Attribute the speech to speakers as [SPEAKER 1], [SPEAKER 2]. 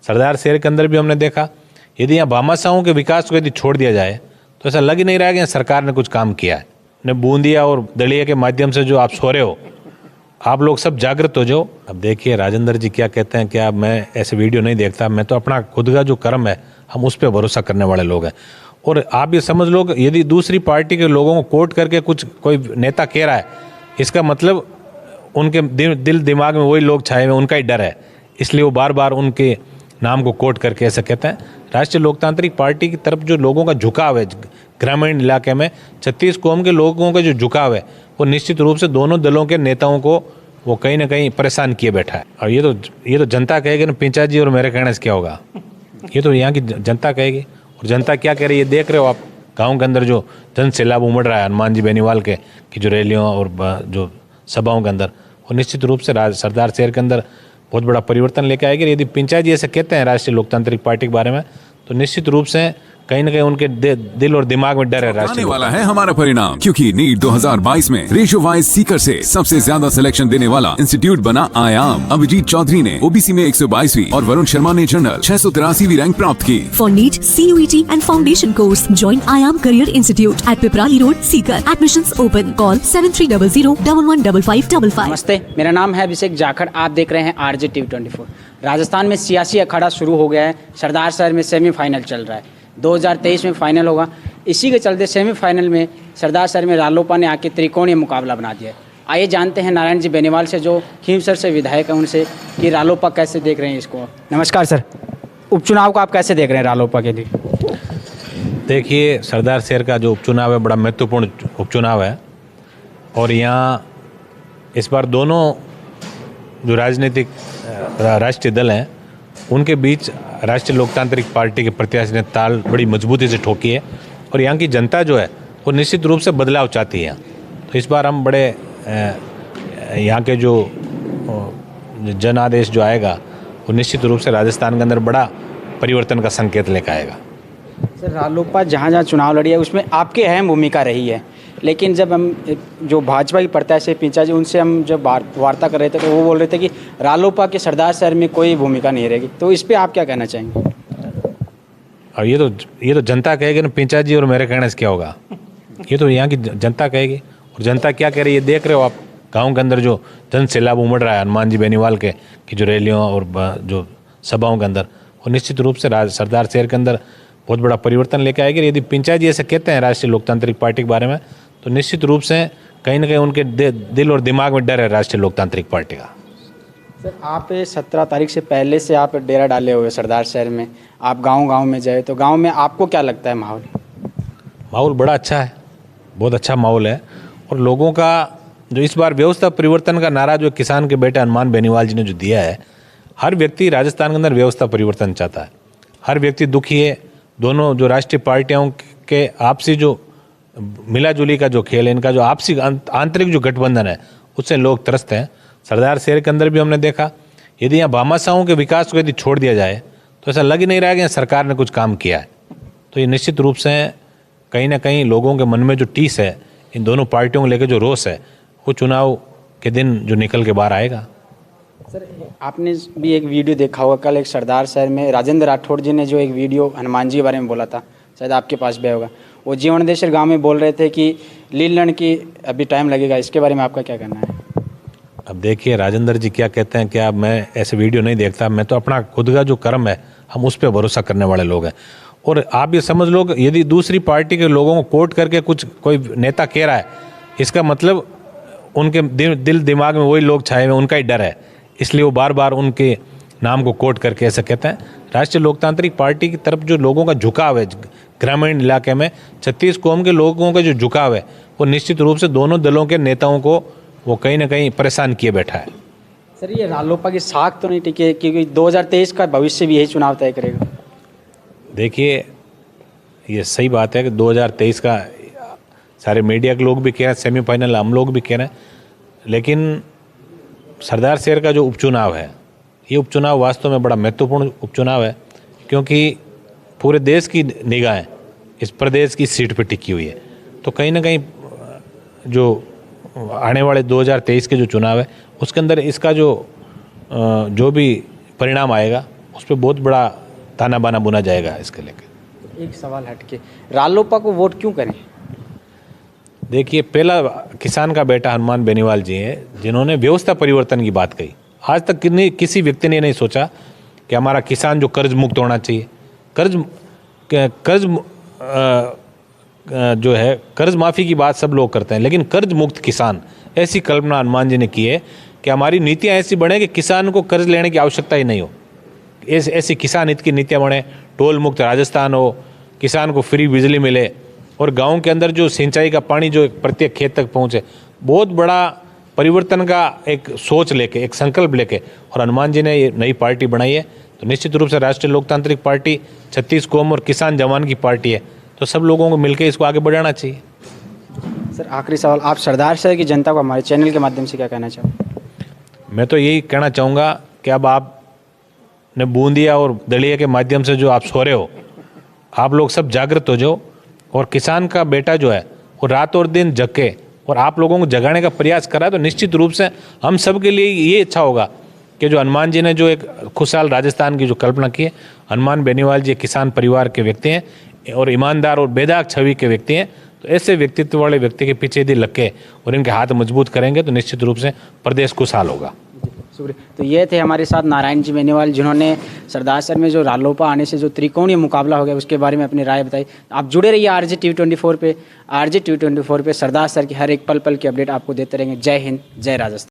[SPEAKER 1] सरदार शहर के अंदर भी हमने देखा, यदि यहाँ भामाशाहों के विकास को यदि छोड़ दिया जाए तो ऐसा लग ही नहीं रहा कि सरकार ने कुछ काम किया है। ने बूंदिया और दलिया के माध्यम से जो आप सो रहे हो, आप लोग सब जागृत हो जाओ। अब देखिए राजेंद्र जी क्या कहते हैं, क्या मैं ऐसे वीडियो नहीं देखता, मैं तो अपना खुद का जो कर्म है हम उस पर भरोसा करने वाले लोग हैं। और आप ये समझ लो कि यदि दूसरी पार्टी के लोगों को कोट करके कुछ कोई नेता कह रहा है, इसका मतलब उनके दिल दिमाग में वही लोग छाए हुए, उनका ही डर है, इसलिए वो बार बार उनके नाम को कोट करके ऐसा कहते हैं। राष्ट्रीय लोकतांत्रिक पार्टी की तरफ जो लोगों का झुकाव है ग्रामीण इलाके में, 36 कौम के लोगों का जो झुकाव है वो निश्चित रूप से दोनों दलों के नेताओं को वो कहीं ना कहीं परेशान किए बैठा है। और ये तो जनता कहेगी ना, पिंचा जी और मेरे कहने से क्या होगा, ये तो यहाँ की जनता कहेगी। और जनता क्या कह रही है देख रहे हो आप, गाँव के अंदर जो जन सैलाब उमड़ रहा है हनुमान जी बेनीवाल के की जो रैलियों और जो सभाओं के अंदर, वो निश्चित रूप से सरदार शहर के अंदर बहुत बड़ा परिवर्तन लेके आएगी। यदि पिंचा जी ऐसे कहते हैं राष्ट्रीय लोकतांत्रिक पार्टी के बारे में, तो निश्चित रूप से कहीं ना कहीं उनके दिल और दिमाग में डर है।
[SPEAKER 2] आने वाला है हमारा परिणाम, क्योंकि नीट 2022 में रेशो वाइज सीकर से सबसे ज्यादा सिलेक्शन देने वाला इंस्टीट्यूट बना आयाम। अभिजीत चौधरी ने ओबीसी में 122वीं और वरुण शर्मा ने जनरल 683वीं रैंक प्राप्त की।
[SPEAKER 3] For NEET, CUET and foundation course join Aayam career institute at Piprali road, Sikar. Admissions open. Call 7300115555।
[SPEAKER 4] नमस्ते, मेरा नाम है अभिषेक जाखड़। आप देख रहे हैं RJ TV 24। राजस्थान में सियासी अखाड़ा शुरू हो गया है। सरदार शहर में सेमीफाइनल चल रहा है, 2023 में फाइनल होगा। इसी के चलते सेमीफाइनल में सरदार शहर में रालोपा ने आके त्रिकोणीय मुकाबला बना दिया है। आइए जानते हैं नारायण जी बेनीवाल से, जो खींवसर से विधायक हैं, उनसे कि रालोपा कैसे देख रहे हैं इसको। नमस्कार सर, उपचुनाव को आप कैसे देख रहे हैं रालोपा के लिए?
[SPEAKER 1] देखिए सरदार शहर का जो उपचुनाव है बड़ा महत्वपूर्ण उपचुनाव है, और यहाँ इस बार दोनों जो राजनीतिक राष्ट्रीय दल हैं उनके बीच राष्ट्रीय लोकतांत्रिक पार्टी के प्रत्याशी ने ताल बड़ी मजबूती से ठोकी है, और यहाँ की जनता जो है वो निश्चित रूप से बदलाव चाहती है। तो इस बार हम बड़े यहाँ के जो जनादेश जो आएगा वो निश्चित रूप से राजस्थान के अंदर बड़ा परिवर्तन का संकेत लेकर आएगा।
[SPEAKER 4] सर, रालोपा जहाँ जहाँ चुनाव लड़ी है उसमें आपकी अहम भूमिका रही है, लेकिन जब हम जो भाजपा की प्रत्याशी पिंचा जी, उनसे हम जब वार्ता कर रहे थे तो वो बोल रहे थे कि रालोपा के सरदार शहर में कोई भूमिका नहीं रहेगी, तो इस पे आप क्या कहना चाहेंगे?
[SPEAKER 1] और ये तो जनता कहेगी ना, पिंचा जी और मेरे कहने से क्या होगा, ये तो यहाँ की जनता कहेगी। और जनता क्या कह रही है देख रहे हो आप, गाँव के अंदर जो जन सैलाब उमड़ रहा है हनुमान जी बेनीवाल के की जो रैलियों और जो सभाओं के अंदर, वो निश्चित रूप से सरदार शहर के अंदर बहुत बड़ा परिवर्तन लेके आएगी। यदि पिंचा जी ऐसे कहते हैं राष्ट्रीय लोकतांत्रिक पार्टी के बारे में, तो निश्चित रूप से कहीं ना कहीं उनके दिल और दिमाग में डर है राष्ट्रीय लोकतांत्रिक पार्टी का।
[SPEAKER 4] सर, आप 17 तारीख से पहले से आप डेरा डाले हुए सरदार शहर में, आप गांव में जाए तो गांव में आपको क्या लगता है माहौल?
[SPEAKER 1] माहौल बड़ा अच्छा है, बहुत अच्छा माहौल है। और लोगों का जो इस बार व्यवस्था परिवर्तन का नारा जो किसान के बेटे हनुमान बेनीवाल जी ने जो दिया है, हर व्यक्ति राजस्थान के अंदर व्यवस्था परिवर्तन चाहता है, हर व्यक्ति दुखी है। दोनों जो राष्ट्रीय पार्टियों के आपसी जो मिलाजुली का जो खेल है, इनका जो आपसी आंतरिक जो गठबंधन है, उससे लोग त्रस्त हैं। सरदार शहर के अंदर भी हमने देखा, यदि यहाँ भामाशाहों के विकास को यदि छोड़ दिया जाए तो ऐसा लग ही नहीं रहा कि सरकार ने कुछ काम किया है। तो ये निश्चित रूप से कहीं ना कहीं लोगों के मन में जो टीस है, इन दोनों पार्टियों को लेकर जो रोष है, वो चुनाव के दिन जो निकल के बाहर आएगा।
[SPEAKER 4] सर, आपने भी एक वीडियो देखा होगा, कल एक सरदार शहर में राजेंद्र राठौड़ जी ने जो एक वीडियो हनुमान जी के बारे में बोला था, शायद आपके पास भी होगा। वो जीवनदेश्वर गांव में बोल रहे थे कि लीलन की अभी टाइम लगेगा, इसके बारे में आपका क्या कहना है?
[SPEAKER 1] अब देखिए राजेंद्र जी क्या कहते हैं, क्या मैं ऐसे वीडियो नहीं देखता, मैं तो अपना खुद का जो कर्म है हम उस पर भरोसा करने वाले लोग हैं। और आप ये समझ लो कि यदि दूसरी पार्टी के लोगों को कोट करके कुछ कोई नेता कह रहा है, इसका मतलब उनके दिल दिमाग में वही लोग छाए हुए, उनका ही डर है, इसलिए वो बार बार उनके नाम को कोट करके ऐसा कहते हैं। राष्ट्रीय लोकतांत्रिक पार्टी की तरफ जो लोगों का झुकाव है ग्रामीण इलाके में, 36 कौम के लोगों का जो झुकाव है वो निश्चित रूप से दोनों दलों के नेताओं को वो कहीं ना कहीं परेशान किए बैठा है।
[SPEAKER 4] सर, ये रालोपा की साख तो नहीं टिकी है, क्योंकि 2023 का भविष्य भी यही चुनाव तय करेगा।
[SPEAKER 1] देखिए ये सही बात है कि 2023 का सारे मीडिया के लोग भी कह रहे हैं, सेमीफाइनल हम लोग भी कह रहे हैं, लेकिन सरदार शहर का जो उपचुनाव है, ये उपचुनाव वास्तव में बड़ा महत्वपूर्ण उपचुनाव है, क्योंकि पूरे देश की निगाहें इस प्रदेश की सीट पर टिकी हुई है। तो कहीं ना कहीं जो आने वाले 2023 के जो चुनाव है उसके अंदर इसका जो भी परिणाम आएगा उस पर बहुत बड़ा ताना बाना बुना जाएगा इसके लेकर।
[SPEAKER 4] एक सवाल हटके, रालोपा को वोट क्यों करें?
[SPEAKER 1] देखिए, पहला किसान का बेटा हनुमान बेनीवाल जी हैं, जिन्होंने व्यवस्था परिवर्तन की बात कही। आज तक किसी व्यक्ति ने नहीं सोचा कि हमारा किसान जो कर्ज मुक्त होना चाहिए। जो है कर्ज माफ़ी की बात सब लोग करते हैं, लेकिन कर्ज मुक्त किसान, ऐसी कल्पना हनुमान जी ने की है कि हमारी नीतियाँ ऐसी बने कि किसान को कर्ज लेने की आवश्यकता ही नहीं हो। ऐसी किसान हित की नीतियाँ बने, टोल मुक्त राजस्थान हो, किसान को फ्री बिजली मिले और गांव के अंदर जो सिंचाई का पानी जो प्रत्येक खेत तक पहुंचे। बहुत बड़ा परिवर्तन का एक सोच लेके, एक संकल्प लेके और हनुमान जी ने ये नई पार्टी बनाई है। तो निश्चित रूप से राष्ट्रीय लोकतांत्रिक पार्टी 36 कौम और किसान जवान की पार्टी है, तो सब लोगों को मिलकर इसको आगे बढ़ाना चाहिए।
[SPEAKER 4] सर आखिरी सवाल, आप सरदार शहर की जनता को हमारे चैनल के माध्यम से क्या कहना चाहोगे?
[SPEAKER 1] मैं तो यही कहना चाहूँगा कि अब आपने बूंदिया और दलिया के माध्यम से जो आप सो रहे हो, आप लोग सब जागृत हो जाओ और किसान का बेटा जो है वो रात और दिन जग के और आप लोगों को जगाने का प्रयास करा, तो निश्चित रूप से हम सब के लिए ये अच्छा होगा कि जो हनुमान जी ने जो एक खुशहाल राजस्थान की जो कल्पना की है, हनुमान बेनीवाल जी किसान परिवार के व्यक्ति हैं और ईमानदार और बेदाग छवि के व्यक्ति हैं। तो ऐसे व्यक्तित्व वाले व्यक्ति के पीछे यदि लग के और इनके हाथ मजबूत करेंगे तो निश्चित रूप से प्रदेश खुशहाल होगा।
[SPEAKER 4] शुक्रिया। तो ये थे हमारे साथ नारायण जी बेनीवाल, जिन्होंने सरदार शहर में जो रालोपा आने से जो त्रिकोणीय मुकाबला हो गया उसके बारे में अपनी राय बताई। आप जुड़े रहिए RJ TV24 पे। RJ TV24 पे सरदार शहर की हर एक पल पल की अपडेट आपको देते रहेंगे। जय हिंद, जय राजस्थान।